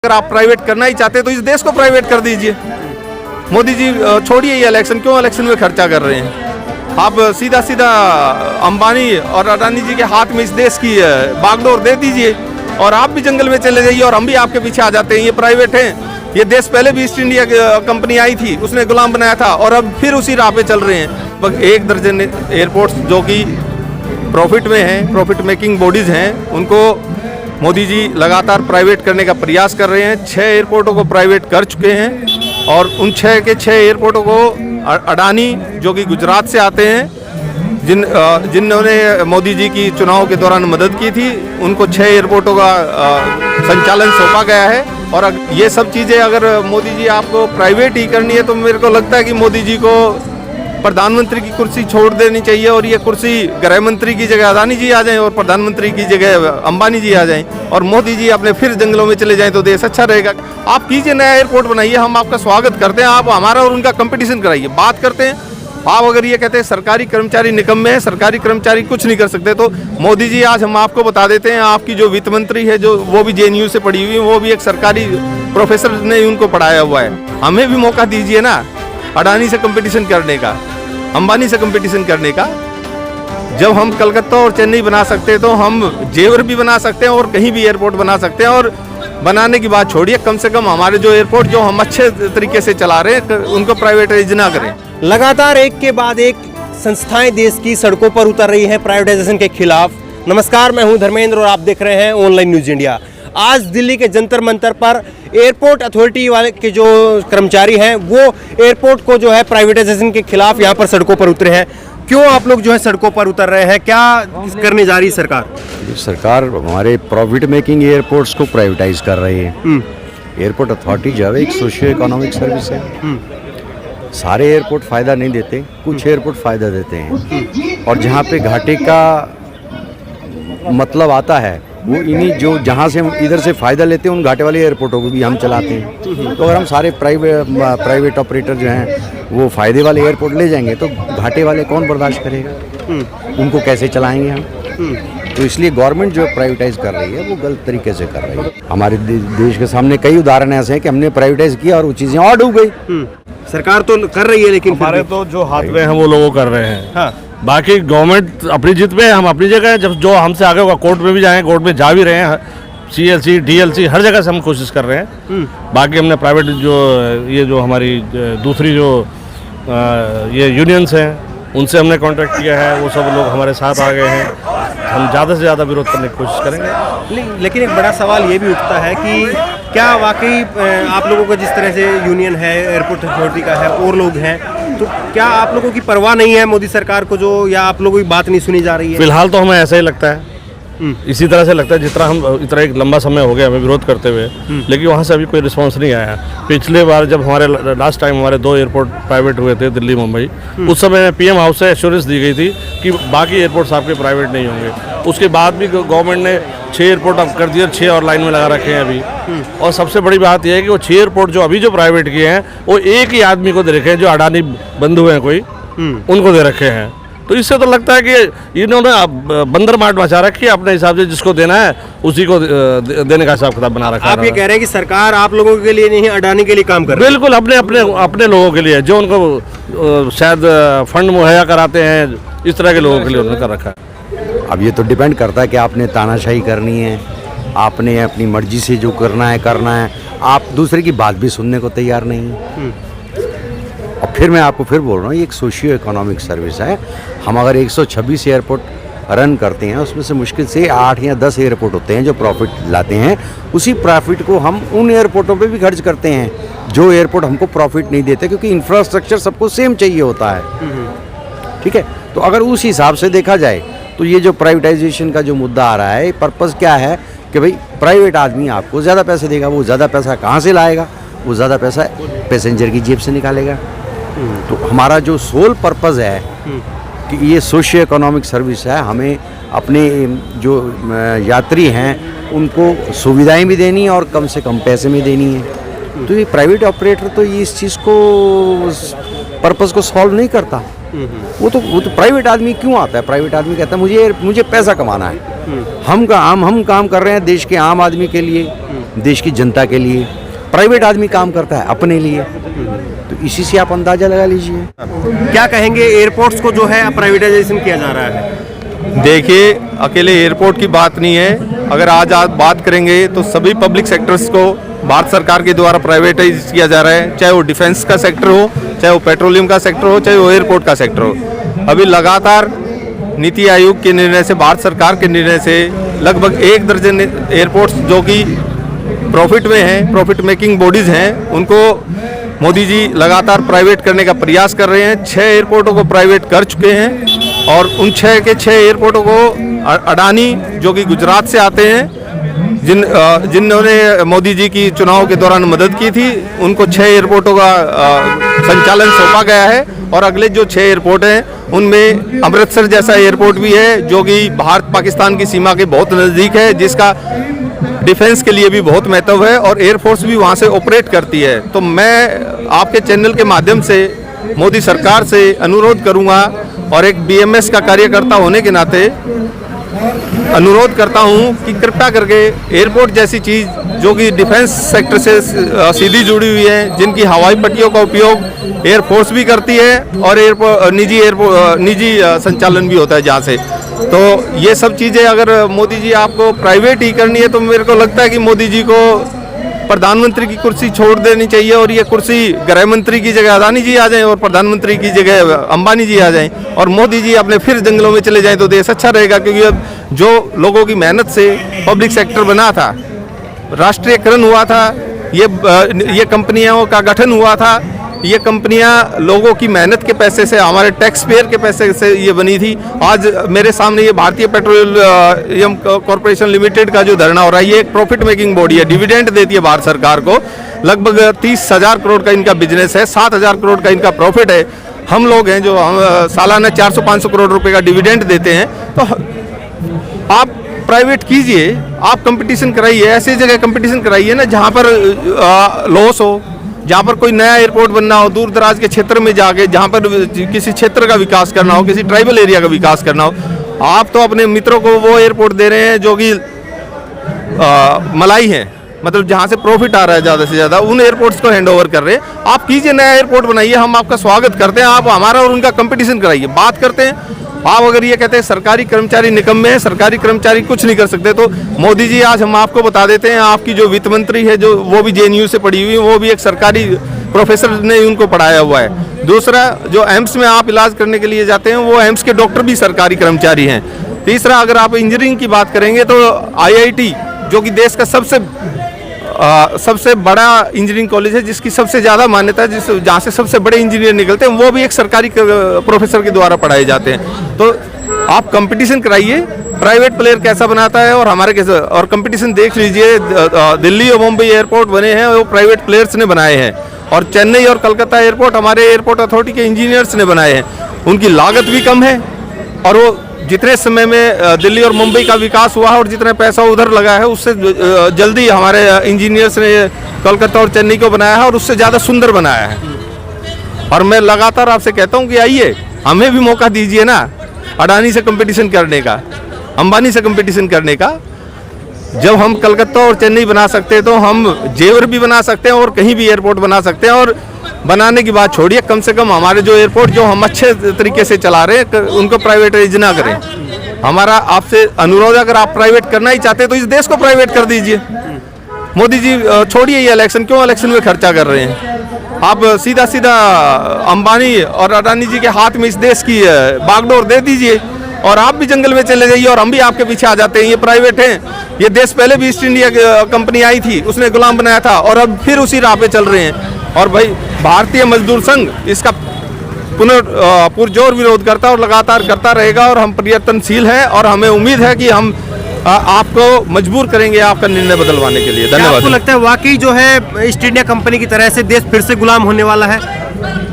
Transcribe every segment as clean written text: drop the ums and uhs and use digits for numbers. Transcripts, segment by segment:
अगर आप प्राइवेट करना ही चाहते हैं तो इस देश को प्राइवेट कर दीजिए। मोदी जी छोड़िए ये इलेक्शन, क्यों इलेक्शन में खर्चा कर रहे हैं? आप सीधा सीधा अंबानी और अडानी जी के हाथ में इस देश की बागडोर दे दीजिए और आप भी जंगल में चले जाइए और हम भी आपके पीछे आ जाते हैं। ये प्राइवेट हैं, ये देश पहले भी ईस्ट इंडिया कंपनी आई थी, उसने गुलाम बनाया था और अब फिर उसी राह पे चल रहे हैं। बस 1 दर्जन एयरपोर्ट्स जो कि प्रॉफिट में हैं, प्रॉफिट मेकिंग बॉडीज़ हैं, उनको मोदी जी लगातार प्राइवेट करने का प्रयास कर रहे हैं। 6 एयरपोर्टों को प्राइवेट कर चुके हैं और उन 6 के 6 एयरपोर्टों को अडानी जो कि गुजरात से आते हैं, जिन्होंने मोदी जी की चुनाव के दौरान मदद की थी, उनको 6 एयरपोर्टों का संचालन सौंपा गया है। और ये सब चीज़ें अगर मोदी जी आपको प्राइवेट ही करनी है तो मेरे को लगता है कि मोदी जी को प्रधानमंत्री की कुर्सी छोड़ देनी चाहिए और ये कुर्सी गृह मंत्री की जगह अडानी जी आ जाएं और प्रधानमंत्री की जगह अंबानी जी आ जाएं और मोदी जी अपने फिर जंगलों में चले जाएं तो देश अच्छा रहेगा। आप कीजिए, नया एयरपोर्ट बनाइए, हम आपका स्वागत करते हैं। आप हमारा और उनका कंपटीशन कराइए, बात करते हैं। आप अगर ये कहते हैं सरकारी कर्मचारी निकम्मे हैं, सरकारी कर्मचारी कुछ नहीं कर सकते, तो मोदी जी आज हम आपको बता देते हैं, आपकी जो वित्त मंत्री है, जो वो भी JNU से पढ़ी हुई है, वो भी एक सरकारी प्रोफेसर ने उनको पढ़ाया हुआ है। हमें भी मौका दीजिए ना अडानी से कंपटीशन करने का, अंबानी से कंपटीशन करने का। जब हम कलकत्ता और चेन्नई बना सकते हैं तो हम जेवर भी बना सकते हैं और कहीं भी एयरपोर्ट बना सकते हैं। और बनाने की बात छोड़िए, कम से कम हमारे जो एयरपोर्ट जो हम अच्छे तरीके से चला रहे हैं उनको प्राइवेटाइज ना करें। लगातार एक के बाद एक संस्थाएं देश की सड़कों पर उतर रही हैं प्राइवेटाइजेशन के खिलाफ। नमस्कार, मैं हूं धर्मेंद्र और आप देख रहे हैं ऑनलाइन न्यूज इंडिया। आज दिल्ली के जंतर मंतर पर एयरपोर्ट अथॉरिटी वाले के जो कर्मचारी हैं वो एयरपोर्ट को जो है प्राइवेटाइजेशन के खिलाफ यहाँ पर सड़कों पर उतरे हैं। क्यों आप लोग जो है सड़कों पर उतर रहे हैं, क्या करने जा रही है सरकार? सरकार हमारे प्रॉफिट मेकिंग एयरपोर्ट्स को प्राइवेटाइज कर रही है। एयरपोर्ट अथॉरिटी जो है एक सोशियो इकोनॉमिक सर्विस है। सारे एयरपोर्ट फ़ायदा नहीं देते, कुछ एयरपोर्ट फ़ायदा देते हैं और जहाँ पे घाटे का मतलब आता है वो इन्हीं जो जहाँ से हम इधर से फ़ायदा लेते हैं उन घाटे वाले एयरपोर्टों को भी हम चलाते हैं। तो अगर हम सारे प्राइवेट ऑपरेटर जो हैं वो फ़ायदे वाले एयरपोर्ट ले जाएंगे तो घाटे वाले कौन बर्दाश्त करेगा? उनको कैसे चलाएंगे हम? तो इसलिए गवर्नमेंट जो प्राइवेटाइज कर रही है वो गलत तरीके से कर रही है। हमारे देश के सामने कई उदाहरण ऐसे हैं कि हमने प्राइवेटाइज किया और वो चीज़ें और डूब गई। सरकार तो कर रही है लेकिन हमारे तो जो हाथ में हम वो लोगों कर रहे हैं। हाँ। बाकी गवर्नमेंट अपनी जिद पे है, हम अपनी जगह है। जब जो हमसे आगे होगा कोर्ट में भी जाएंगे, कोर्ट में जा भी रहे हैं, CLC DLC हर जगह से हम कोशिश कर रहे हैं। बाकी हमने प्राइवेट जो ये जो हमारी दूसरी जो ये यूनियंस हैं उनसे हमने कांटेक्ट किया है, वो सब लोग हमारे साथ आ गए हैं। हम ज़्यादा से ज़्यादा विरोध करने की कोशिश करेंगे। लेकिन एक बड़ा सवाल ये भी उठता है कि क्या वाकई आप लोगों का जिस तरह से यूनियन है, एयरपोर्ट अथॉरिटी का है और लोग हैं, तो क्या आप लोगों की परवाह नहीं है मोदी सरकार को जो, या आप लोगों की बात नहीं सुनी जा रही है? फिलहाल तो हमें ऐसा ही लगता है, इसी तरह से लगता है जितना हम इतना एक लंबा समय हो गया हमें विरोध करते हुए, लेकिन वहाँ से अभी कोई रिस्पांस नहीं आया। पिछले बार जब हमारे लास्ट टाइम हमारे 2 एयरपोर्ट प्राइवेट हुए थे, दिल्ली मुंबई, उस समय PM हाउस से एश्योरेंस दी गई थी कि बाकी एयरपोर्ट्स आपके प्राइवेट नहीं होंगे। उसके बाद भी गवर्नमेंट ने 6 एयरपोर्ट अब कर दिए, 6 और लाइन में लगा रखे हैं अभी। और सबसे बड़ी बात यह है कि वो 6 एयरपोर्ट जो अभी जो प्राइवेट किए हैं वो एक ही आदमी को दे रखे हैं, जो अडानी बंधु हैं कोई, उनको दे रखे हैं। तो इससे तो लगता है कि इन्होंने बंदर मार्ट मचा रखी है, अपने हिसाब से जिसको देना है उसी को देने का हिसाब किताब बना रखा है। आप ये कह रहे हैं कि सरकार आप लोगों के लिए नहीं, अडानी के लिए काम कर रही है? बिल्कुल, अपने लोगों के लिए, जो उनको शायद फंड मुहैया कराते हैं, इस तरह के लोगों के लिए उन्होंने कर रखा है। अब ये तो डिपेंड करता है कि आपने तानाशाही करनी है, आपने अपनी मर्जी से जो करना है, आप दूसरे की बात भी सुनने को तैयार नहीं है। और फिर मैं आपको फिर बोल रहा हूँ, ये एक सोशियो इकोनॉमिक सर्विस है। हम अगर 126 एयरपोर्ट रन करते हैं, उसमें से मुश्किल से 8 या 10 एयरपोर्ट होते हैं जो प्रॉफिट लाते हैं। उसी प्रॉफिट को हम उन एयरपोर्टों पे भी खर्च करते हैं जो एयरपोर्ट हमको प्रॉफिट नहीं देते, क्योंकि इंफ्रास्ट्रक्चर सबको सेम चाहिए होता है। ठीक है, तो अगर उस हिसाब से देखा जाए तो ये जो प्राइवेटाइजेशन का जो मुद्दा आ रहा है, पर्पज़ क्या है कि भाई प्राइवेट आदमी आपको ज़्यादा पैसे देगा। वो ज़्यादा पैसा कहाँ से लाएगा? वो ज़्यादा पैसा पैसेंजर की जेब से निकालेगा। तो हमारा जो सोल पर्पज़ है कि ये सोशियो इकोनॉमिक सर्विस है, हमें अपने जो यात्री हैं उनको सुविधाएं भी देनी है और कम से कम पैसे में देनी है। तो ये प्राइवेट ऑपरेटर तो ये इस चीज़ को, पर्पज़ को सॉल्व नहीं करता। वो तो प्राइवेट आदमी क्यों आता है? प्राइवेट आदमी कहता है मुझे पैसा कमाना है। हम काम कर रहे हैं देश के आम आदमी के लिए, देश की जनता के लिए। प्राइवेट आदमी काम करता है अपने लिए, तो इसी से आप अंदाजा लगा लीजिए। क्या कहेंगे एयरपोर्ट्स को जो है प्राइवेटाइजेशन किया जा रहा है? देखिए, अकेले एयरपोर्ट की बात नहीं है। अगर आज आप बात करेंगे तो सभी पब्लिक सेक्टर्स को भारत सरकार के द्वारा प्राइवेटाइज किया जा रहा है, चाहे वो डिफेंस का सेक्टर हो, चाहे वो पेट्रोलियम का सेक्टर हो, चाहे वो एयरपोर्ट का सेक्टर हो। अभी लगातार नीति आयोग के निर्णय से, भारत सरकार के निर्णय से लगभग 1 दर्जन एयरपोर्ट्स जो कि प्रॉफिट में हैं, प्रॉफिट मेकिंग बॉडीज हैं, उनको मोदी जी लगातार प्राइवेट करने का प्रयास कर रहे हैं। 6 एयरपोर्टों को प्राइवेट कर चुके हैं और उन 6 के 6 एयरपोर्टों को अडानी जो कि गुजरात से आते हैं, जिन्होंने मोदी जी की चुनाव के दौरान मदद की थी, उनको 6 एयरपोर्टों का संचालन सौंपा गया है। और अगले जो 6 एयरपोर्ट हैं उनमें अमृतसर जैसा एयरपोर्ट भी है जो कि भारत पाकिस्तान की सीमा के बहुत नज़दीक है, जिसका डिफेंस के लिए भी बहुत महत्व है और एयरफोर्स भी वहाँ से ऑपरेट करती है। तो मैं आपके चैनल के माध्यम से मोदी सरकार से अनुरोध करूँगा और एक बीएमएस का कार्यकर्ता होने के नाते अनुरोध करता हूं कि कृपया करके एयरपोर्ट जैसी चीज़ जो कि डिफेंस सेक्टर से सीधी जुड़ी हुई है, जिनकी हवाई पट्टियों का उपयोग एयरफोर्स भी करती है और निजी संचालन भी होता है जहाँ से, तो ये सब चीज़ें अगर मोदी जी आपको प्राइवेट ही करनी है तो मेरे को लगता है कि मोदी जी को प्रधानमंत्री की कुर्सी छोड़ देनी चाहिए और ये कुर्सी गृह मंत्री की जगह अदानी जी आ जाएं और प्रधानमंत्री की जगह अंबानी जी आ जाएं और मोदी जी अपने फिर जंगलों में चले जाएं तो देश अच्छा रहेगा। क्योंकि अब जो लोगों की मेहनत से पब्लिक सेक्टर बना था, राष्ट्रीयकरण हुआ था, ये कंपनियों का गठन हुआ था, ये कंपनियां लोगों की मेहनत के पैसे से, हमारे टैक्स पेयर के पैसे से ये बनी थी। आज मेरे सामने ये भारतीय पेट्रोलियम कॉर्पोरेशन लिमिटेड का जो धरना हो रहा है, ये एक प्रॉफिट मेकिंग बॉडी है, डिविडेंड देती है भारत सरकार को। लगभग 30,000 करोड़ का इनका बिजनेस है, 7,000 करोड़ का इनका प्रॉफिट है। हम लोग हैं जो हम सालाना 400-500 करोड़ रुपए का डिविडेंड देते हैं। तो आप प्राइवेट कीजिए, आप कंपटीशन कराइए, ऐसी जगह कंपटीशन कराइए ना जहाँ पर लॉस हो, जहाँ पर कोई नया एयरपोर्ट बनना हो, दूर दराज के क्षेत्र में जाके जहाँ पर किसी क्षेत्र का विकास करना हो, किसी ट्राइबल एरिया का विकास करना हो। आप तो अपने मित्रों को वो एयरपोर्ट दे रहे हैं जो कि मलाई है, मतलब जहाँ से प्रॉफिट आ रहा है ज़्यादा से ज़्यादा, उन एयरपोर्ट्स को हैंड ओवर कर रहे हैं। आप कीजिए, नया एयरपोर्ट बनाइए, हम आपका स्वागत करते हैं। आप हमारा और उनका कंपटीशन कराइए, बात करते हैं। आप अगर ये कहते हैं सरकारी कर्मचारी निकम्मे हैं, सरकारी कर्मचारी कुछ नहीं कर सकते, तो मोदी जी आज हम आपको बता देते हैं, आपकी जो वित्त मंत्री है, जो वो भी जेएनयू से पढ़ी हुई है, वो भी एक सरकारी प्रोफेसर ने उनको पढ़ाया हुआ है। दूसरा, जो एम्स में आप इलाज करने के लिए जाते हैं, वो एम्स के डॉक्टर भी सरकारी कर्मचारी हैं। तीसरा, अगर आप इंजीनियरिंग की बात करेंगे तो IIT जो कि देश का सबसे बड़ा इंजीनियरिंग कॉलेज है, जिसकी सबसे ज़्यादा मान्यता है, जहाँ से सबसे बड़े इंजीनियर निकलते हैं, वो भी एक सरकारी प्रोफेसर के द्वारा पढ़ाए जाते हैं। तो आप कंपटीशन कराइए, प्राइवेट प्लेयर कैसा बनाता है और हमारे कैसे, और कंपटीशन देख लीजिए। दिल्ली और मुंबई एयरपोर्ट बने हैं वो प्राइवेट प्लेयर्स ने बनाए हैं, और चेन्नई और कलकत्ता एयरपोर्ट हमारे एयरपोर्ट अथॉरिटी के इंजीनियर्स ने बनाए हैं। उनकी लागत भी कम है और वो जितने समय में दिल्ली और मुंबई का विकास हुआ है और जितना पैसा उधर लगा है, उससे जल्दी हमारे इंजीनियर्स ने कलकत्ता और चेन्नई को बनाया है और उससे ज़्यादा सुंदर बनाया है। और मैं लगातार आपसे कहता हूँ कि आइए, हमें भी मौका दीजिए ना अडानी से कंपटीशन करने का, अंबानी से कंपटीशन करने का। जब हम कलकत्ता और चेन्नई बना सकते हैं तो हम जेवर भी बना सकते हैं और कहीं भी एयरपोर्ट बना सकते हैं। और बनाने की बात छोड़िए, कम से कम हमारे जो एयरपोर्ट जो हम अच्छे तरीके से चला रहे हैं, उनको प्राइवेटाइज ना करें। हमारा आपसे अनुरोध है, अगर आप प्राइवेट करना ही चाहते हैं तो इस देश को प्राइवेट कर दीजिए। मोदी जी छोड़िए ये इलेक्शन, क्यों इलेक्शन में खर्चा कर रहे हैं? आप सीधा सीधा अंबानी और अडानी जी के हाथ में इस देश की बागडोर दे दीजिए और आप भी जंगल में चले जाइए और हम भी आपके पीछे आ जाते हैं। ये प्राइवेट हैं, ये देश पहले भी ईस्ट इंडिया कंपनी आई थी, उसने गुलाम बनाया था और अब फिर उसी राह पे चल रहे हैं। और भाई भारतीय मजदूर संघ इसका पुरजोर विरोध करता है और लगातार करता रहेगा, और हम प्रयत्नशील हैं और हमें उम्मीद है कि हम आपको मजबूर करेंगे आपका निर्णय बदलवाने के लिए। धन्यवाद। आपको लगता है वाकई जो है ईस्ट इंडिया कंपनी की तरह से देश फिर से गुलाम होने वाला है?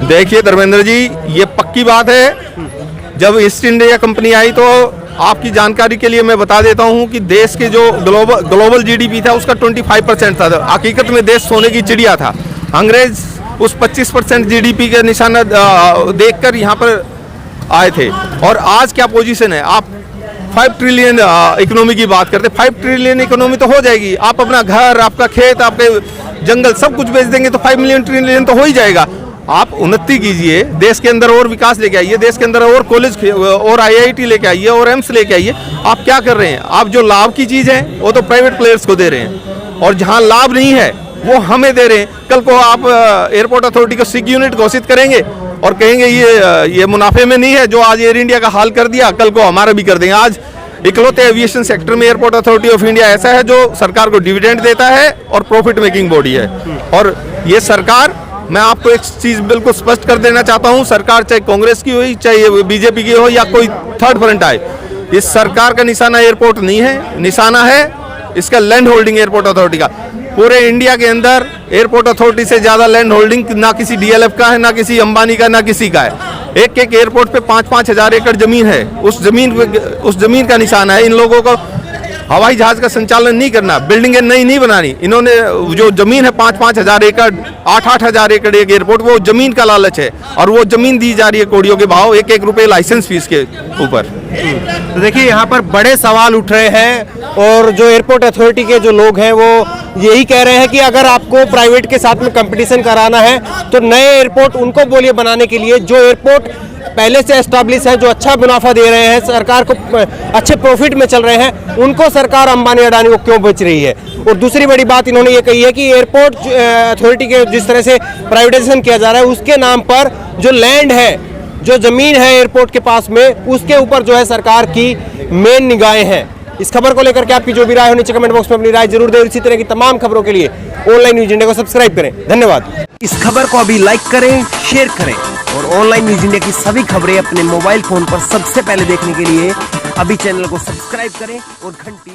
देखिए धर्मेंद्र जी, ये पक्की बात है। जब ईस्ट इंडिया कंपनी आई तो आपकी जानकारी के लिए मैं बता देता हूं कि देश के जो ग्लोबल GDP था उसका 25% था। हकीकत में देश सोने की चिड़िया था। अंग्रेज उस 25% GDP के निशाना देखकर यहाँ पर आए थे। और आज क्या पोजीशन है? आप 5 ट्रिलियन इकोनॉमी की बात करते, 5 ट्रिलियन इकोनॉमी तो हो जाएगी। आप अपना घर, आपका खेत, आपके जंगल सब कुछ बेच देंगे तो 5 मिलियन ट्रिलियन तो हो ही जाएगा। आप उन्नति कीजिए, देश के अंदर और विकास लेके आइए, देश के अंदर और कॉलेज और IIT लेके आइए और एम्स लेके आइए। आप क्या कर रहे हैं? आप जो लाभ की चीज़ है वो तो प्राइवेट प्लेयर्स को दे रहे हैं, और जहां लाभ नहीं है वो हमें दे रहे हैं। कल को आप एयरपोर्ट अथॉरिटी को सिक यूनिट घोषित करेंगे और कहेंगे ये मुनाफे में नहीं है, जो आज एयर इंडिया का हाल कर दिया कल को हमारा भी कर देंगे। आज इकलौते एविएशन सेक्टर में एयरपोर्ट अथॉरिटी ऑफ इंडिया ऐसा है जो सरकार को डिविडेंड देता है और प्रॉफिट मेकिंग बॉडी है। और ये सरकार, मैं आपको एक चीज बिल्कुल स्पष्ट कर देना चाहता हूं, सरकार चाहे कांग्रेस की हो, चाहे बीजेपी की हो या कोई थर्ड फ्रंट आए, इस सरकार का निशाना एयरपोर्ट नहीं है, निशाना है इसका लैंड होल्डिंग एयरपोर्ट अथॉरिटी का। पूरे इंडिया के अंदर एयरपोर्ट अथॉरिटी से ज्यादा लैंड होल्डिंग ना किसी DLF का है, ना किसी अंबानी का, ना किसी का है। एक एक एयरपोर्ट पे 5-5 हजार एकड़ जमीन है। उस जमीन का निशान है। इन लोगों को हवाई जहाज का संचालन नहीं करना, बिल्डिंगें नई नहीं बनानी। इन्होंने जो जमीन है 5-5 हजार एकड़, 8-8 हजार एकड़ एक एयरपोर्ट, वो जमीन का लालच है और वो जमीन दी जा रही है कौड़ियों के भाव, 1-1 रुपए लाइसेंस फीस के ऊपर। तो देखिए यहाँ पर बड़े सवाल उठ रहे हैं और जो एयरपोर्ट अथॉरिटी के जो लोग हैं वो यही कह रहे हैं कि अगर आपको प्राइवेट के साथ में कंपटीशन कराना है तो नए एयरपोर्ट उनको बोलिए बनाने के लिए जो एयरपोर्ट पहले से एस्टैब्लिश है, जो अच्छा मुनाफा दे रहे हैं, सरकार को अच्छे प्रॉफिट में चल रहे हैं, उनको सरकार अंबानी अडानी को क्यों बेच रही है। और दूसरी बड़ी बात इन्होंने ये कही है कि एयरपोर्ट अथॉरिटी के जिस तरह से प्राइवेटाइजेशन किया जा रहा है उसके नाम पर जो लैंड है, जो जमीन है एयरपोर्ट के पास में, उसके ऊपर जो है सरकार की मेन निगाहें हैं। इस खबर को लेकर के आपकी जो भी राय हो नीचे कमेंट बॉक्स में अपनी राय जरूर दें। इसी तरह की तमाम खबरों के लिए ऑनलाइन न्यूज इंडिया को सब्सक्राइब करें। धन्यवाद। इस खबर को अभी लाइक करें, शेयर करें और ऑनलाइन न्यूज इंडिया की सभी खबरें अपने मोबाइल फोन पर सबसे पहले देखने के लिए अभी चैनल को सब्सक्राइब करें और घंटी